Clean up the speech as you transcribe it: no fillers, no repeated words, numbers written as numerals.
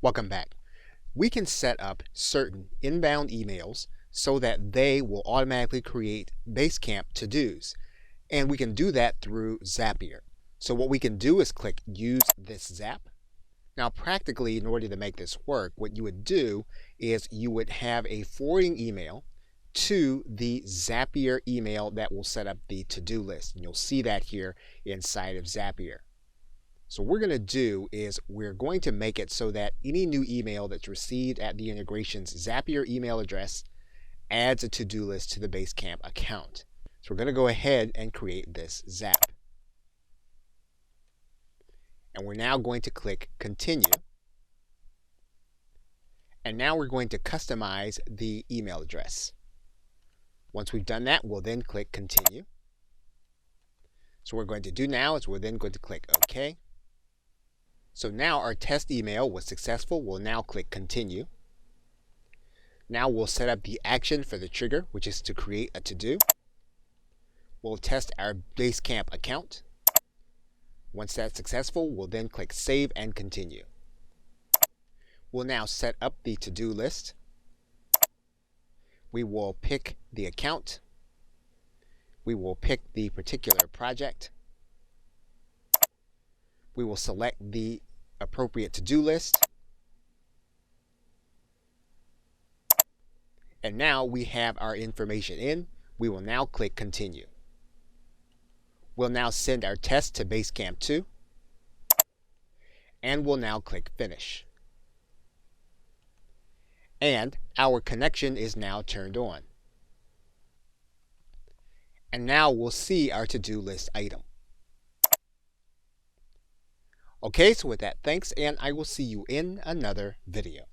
Welcome back. We can set up certain inbound emails so that they will automatically create Basecamp to-dos. And we can do that through Zapier. So what we can do is click Use this Zap. Now practically, in order to make this work, what you would do is you would have a forwarding email to the Zapier email that will set up the to-do list. And you'll see that here inside of Zapier. So what we're going to do is we're going to make it so that any new email that's received at the integration's Zapier email address adds a to-do list to the Basecamp account. So we're going to go ahead and create this Zap. And we're now going to click Continue. And now we're going to customize the email address. Once we've done that, we'll then click Continue. So what we're going to do now is we're then going to click OK. So now our test email was successful. We'll now click Continue. Now we'll set up the action for the trigger, which is to create a to-do. We'll test our Basecamp account. Once that's successful, we'll then click Save and Continue. We'll now set up the to-do list. We will pick the account. We will pick the particular project. We will select the appropriate to-do list. And now we have our information in. We will now click Continue. We'll now send our test to Basecamp 2. And we'll now click Finish. And our connection is now turned on. And now we'll see our to-do list item. Okay, so with that, thanks, and I will see you in another video.